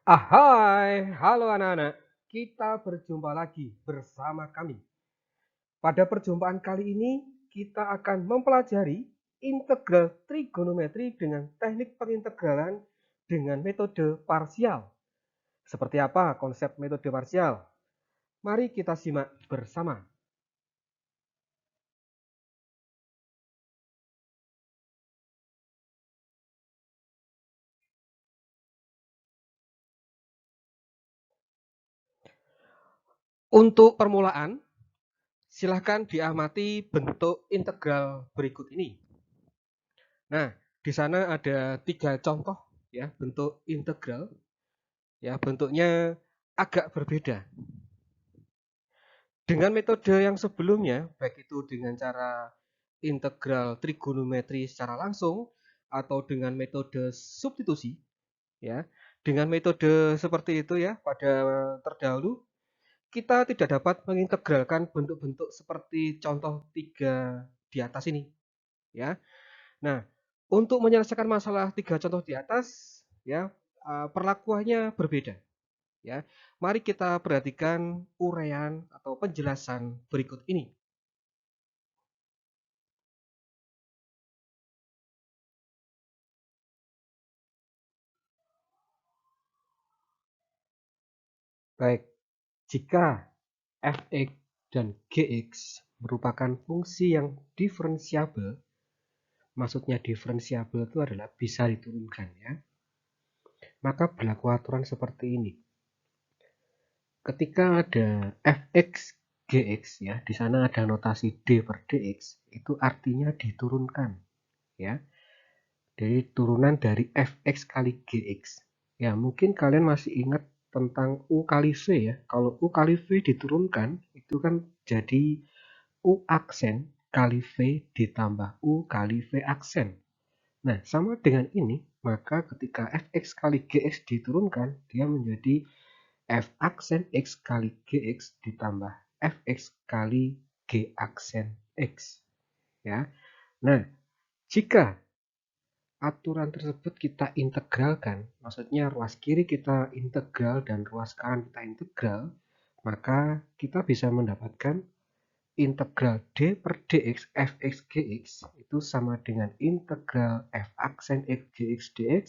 Ahai, halo anak-anak. Kita berjumpa lagi bersama kami. Pada perjumpaan kali ini, kita akan mempelajari integral trigonometri dengan teknik pengintegralan dengan metode parsial. Seperti apa konsep metode parsial? Mari kita simak bersama. Untuk permulaan, silahkan diamati bentuk integral berikut ini. Nah, di sana ada 3 contoh ya bentuk integral. Ya, bentuknya agak berbeda. Dengan metode yang sebelumnya, baik itu dengan cara integral trigonometri secara langsung atau dengan metode substitusi, ya. Dengan metode seperti itu ya, pada terdahulu kita tidak dapat mengintegralkan bentuk-bentuk seperti contoh 3 di atas ini, ya. Nah, untuk menyelesaikan masalah 3 contoh di atas, ya, perlakuannya berbeda. Ya, mari kita perhatikan uraian atau penjelasan berikut ini. Baik, jika f(x) dan gx merupakan fungsi yang diferensiabel, maksudnya diferensiabel itu adalah bisa diturunkan ya, maka berlaku aturan seperti ini. Ketika ada f(x), gx ya, di sana ada notasi d per dx, itu artinya diturunkan ya. Jadi turunan dari fx kali gx. Ya, mungkin kalian masih ingat tentang u kali v ya. Kalau u kali v diturunkan, itu kan jadi u aksen kali v ditambah u kali v aksen. Nah, sama dengan ini, maka ketika fx kali gx diturunkan, dia menjadi f aksen x kali gx ditambah fx kali g aksen x. Ya. Nah, jika aturan tersebut kita integralkan, maksudnya ruas kiri kita integral dan ruas kanan kita integral, maka kita bisa mendapatkan integral d per dx fx gx itu sama dengan integral f aksen x gx dx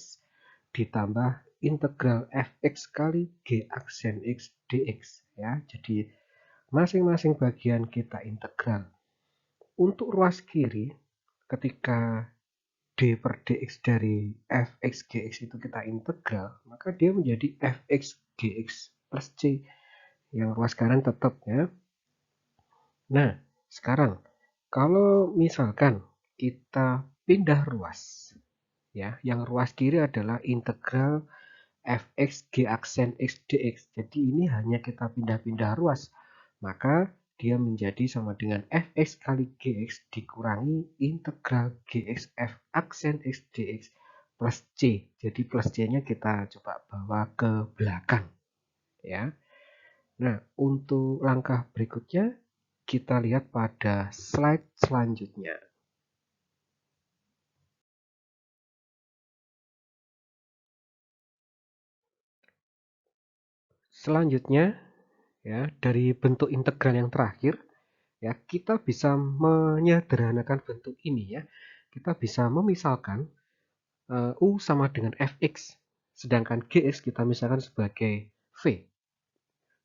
ditambah integral fx kali g aksen x dx ya. Jadi masing-masing bagian kita integral. Untuk ruas kiri ketika d per dx dari fx gx itu kita integral, maka dia menjadi fx gx plus c. Yang ruas kanan tetap ya. Nah, sekarang kalau misalkan kita pindah ruas, ya, yang ruas kiri adalah integral fx g aksen x dx. Jadi ini hanya kita pindah-pindah ruas, maka dia menjadi sama dengan fx kali gx dikurangi integral gx f aksen x dx plus c. Jadi plus c-nya kita coba bawa ke belakang. Ya. Nah, untuk langkah berikutnya, kita lihat pada slide selanjutnya. Selanjutnya, ya, dari bentuk integral yang terakhir, ya, kita bisa menyederhanakan bentuk ini ya. Kita bisa memisalkan u sama dengan fx, sedangkan gx kita misalkan sebagai v.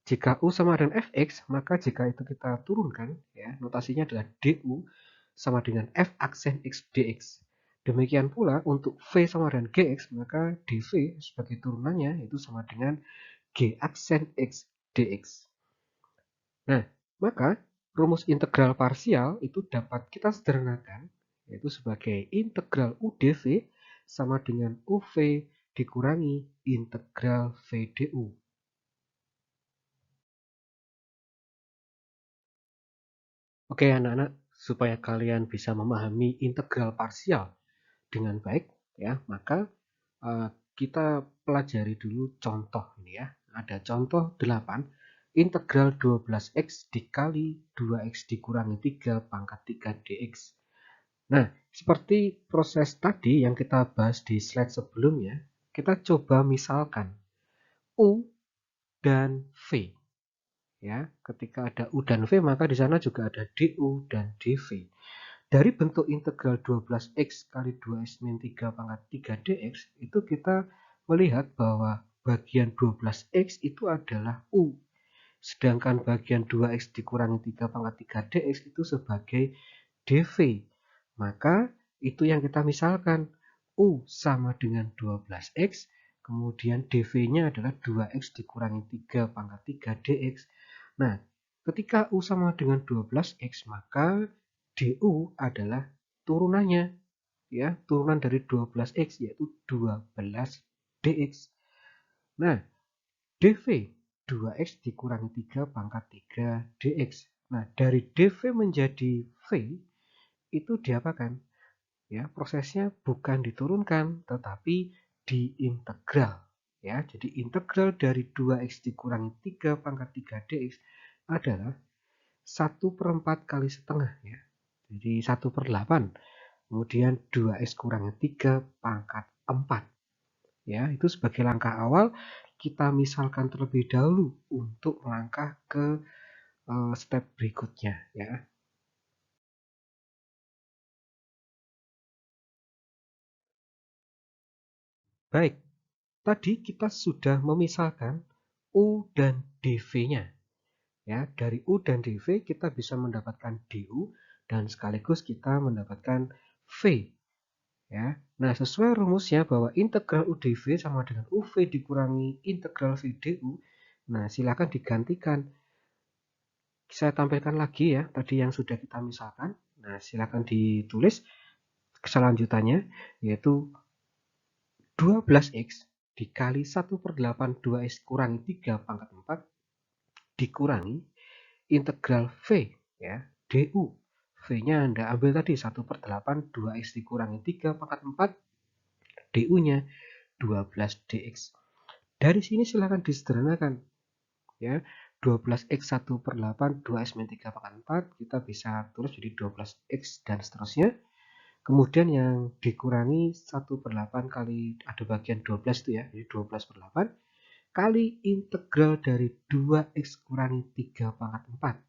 Jika u sama dengan fx, maka jika itu kita turunkan, ya, notasinya adalah du sama dengan f aksen x dx. Demikian pula untuk v sama dengan gx, maka dv sebagai turunannya itu sama dengan g aksen x dx. Nah, maka rumus integral parsial itu dapat kita sederhanakan, yaitu sebagai integral udv sama dengan uv dikurangi integral vdu. Oke anak-anak, supaya kalian bisa memahami integral parsial dengan baik, ya, maka kita pelajari dulu contoh ini ya. Ada contoh 8, integral 12x dikali 2x dikurangi 3 pangkat 3 dx. Nah, seperti proses tadi yang kita bahas di slide sebelumnya, kita coba misalkan U dan V. Ya, ketika ada U dan V maka di sana juga ada DU dan DV. Dari bentuk integral 12x kali 2x min 3 pangkat 3 dx itu kita melihat bahwa bagian 12x itu adalah U. Sedangkan bagian 2x dikurangi 3 pangkat 3 dx itu sebagai dv. Maka itu yang kita misalkan. U sama dengan 12x, kemudian dv-nya adalah 2x dikurangi 3 pangkat 3 dx. Nah, ketika U sama dengan 12x, maka du adalah turunannya. Ya, turunan dari 12x yaitu 12 dx. Nah, dv 2x dikurangi 3 pangkat 3 dx. Nah, dari dv menjadi v itu diapakan? Ya, prosesnya bukan diturunkan tetapi diintegral. Ya, jadi integral dari 2x dikurangi 3 pangkat 3 dx adalah 1/4 kali setengah ya. Jadi 1/8. Kemudian 2x kurangi 3 pangkat 4. Ya, itu sebagai langkah awal kita misalkan terlebih dahulu untuk langkah ke step berikutnya ya. Baik, tadi kita sudah memisahkan U dan dv-nya. Ya, dari U dan dv kita bisa mendapatkan du dan sekaligus kita mendapatkan v. Ya. Nah, sesuai rumusnya bahwa integral u dv sama dengan uv dikurangi integral v du. Nah, silakan digantikan. Saya tampilkan lagi ya, tadi yang sudah kita misalkan. Nah, silakan ditulis selanjutannya, yaitu 12x dikali 1/8 2x kurangi 3 pangkat 4 dikurangi integral v ya, du. V-nya Anda ambil tadi 1/8 2x dikurangi 3 pangkat 4 du-nya 12 dx. Dari sini silahkan disederhanakan ya. 12x 1/8 2x min 3 pangkat 4 kita bisa tulis jadi 12x dan seterusnya. Kemudian yang dikurangi 1/8 kali ada bagian 12 itu ya, jadi 12/8 kali integral dari 2x kurangi 3 pangkat 4.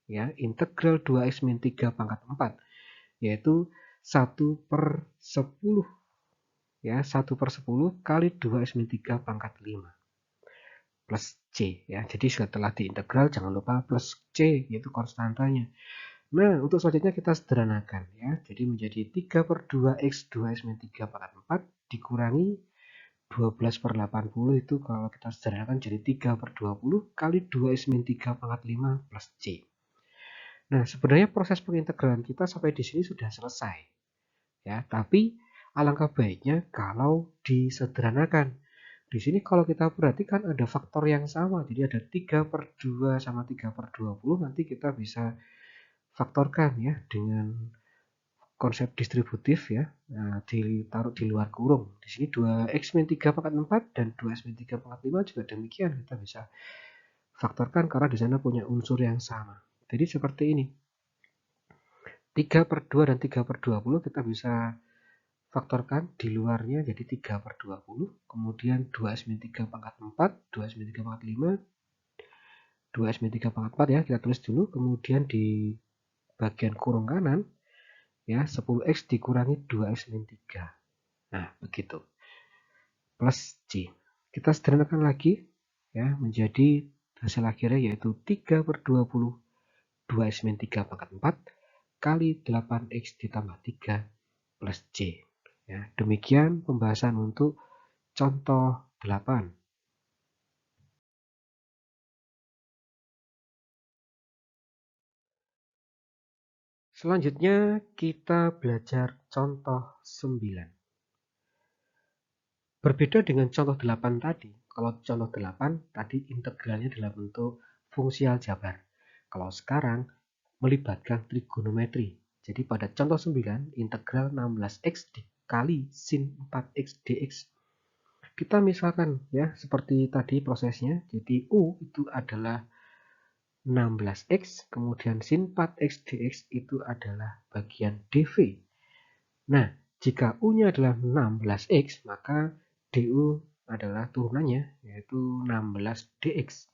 Ya, integral 2x min 3 pangkat 4 yaitu 1/10 ya, 1/10 kali 2x min 3 pangkat 5 plus c ya. Jadi setelah diintegral jangan lupa plus c yaitu konstantanya. Nah, untuk selanjutnya kita sederhanakan ya. Jadi menjadi 3/2x 2x min 3 pangkat 4 dikurangi 12/80 itu kalau kita sederhanakan jadi 3/20 kali 2x min 3 pangkat 5 plus c. Nah, sebenarnya proses pengintegralan kita sampai di sini sudah selesai. Ya, tapi alangkah baiknya kalau disederhanakan. Di sini kalau kita perhatikan ada faktor yang sama. Jadi ada 3/2 sama 3/20. Nanti kita bisa faktorkan ya dengan konsep distributif ya. Nah, ditaruh di luar kurung. Di sini 2x min 3 pangkat 4 dan 2x min 3 pangkat 5 juga demikian. Kita bisa faktorkan karena di sana punya unsur yang sama. Jadi seperti ini. 3/2 dan 3/20 kita bisa faktorkan di luarnya jadi 3/20. Kemudian 2x min 3 pangkat 4, 2x min 3 pangkat 5, 2x min 3 pangkat 4 ya. Kita tulis dulu. Kemudian di bagian kurung kanan ya 10x dikurangi 2x min 3. Nah, begitu. Plus C. Kita sederhanakan lagi ya menjadi hasil akhirnya yaitu 3/20 2x min 3 pangkat 4 kali 8x ditambah 3 plus C. Ya, demikian pembahasan untuk contoh 8. Selanjutnya kita belajar contoh 9. Berbeda dengan contoh 8 tadi, kalau contoh 8 tadi integralnya dalam bentuk fungsi aljabar. Kalau sekarang melibatkan trigonometri. Jadi pada contoh 9, integral 16x dikali sin 4x dx. Kita misalkan ya, seperti tadi prosesnya. Jadi U itu adalah 16x, kemudian sin 4x dx itu adalah bagian dv. Nah, jika U-nya adalah 16x, maka du adalah turunannya, yaitu 16 dx.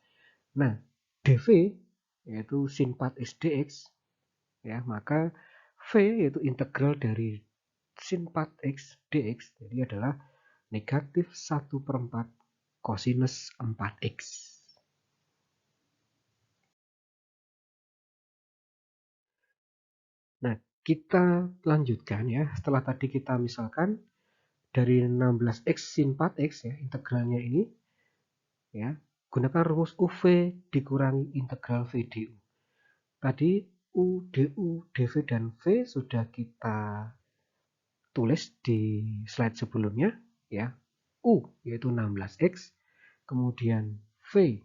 Nah, dv yaitu sin 4x dx, ya, maka v yaitu integral dari sin 4x dx, jadi adalah negatif 1/4 kosinus 4x. Nah, kita lanjutkan ya. Setelah tadi kita misalkan dari 16x sin 4x ya, integralnya ini ya, gunakan rumus UV dikurangi integral V du. Tadi U, du, dv dan V sudah kita tulis di slide sebelumnya ya. U yaitu 16x, kemudian V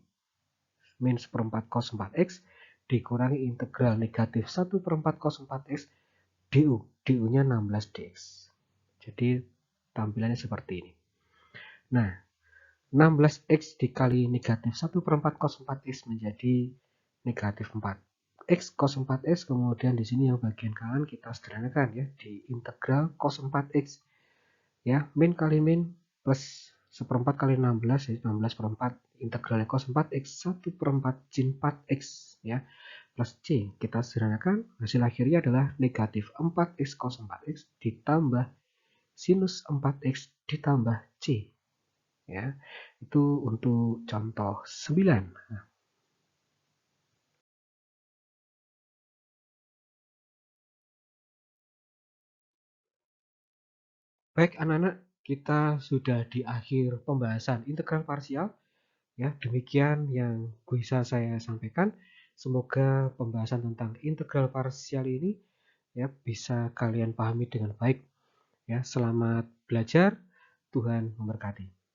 min 1/4 cos 4x dikurangi integral negatif 1/4 cos 4x du. Du-nya 16 dx. Jadi tampilannya seperti ini. Nah, 16x dikali negatif 1/4 cos 4x menjadi negatif 4. X cos 4x, kemudian di sini yang bagian kanan kita sederhanakan ya, di integral cos 4x. Ya, min kali min plus 1/4 kali 16, jadi 16/4 integralnya cos 4x 1/4 sin 4x ya, plus C. Kita sederhanakan, hasil akhirnya adalah negatif 4x cos 4x ditambah sinus 4x ditambah C. Ya, itu untuk contoh 9. Nah, baik anak-anak, kita sudah di akhir pembahasan integral parsial. Ya, demikian yang bisa saya sampaikan. Semoga pembahasan tentang integral parsial ini ya bisa kalian pahami dengan baik. Ya, selamat belajar. Tuhan memberkati.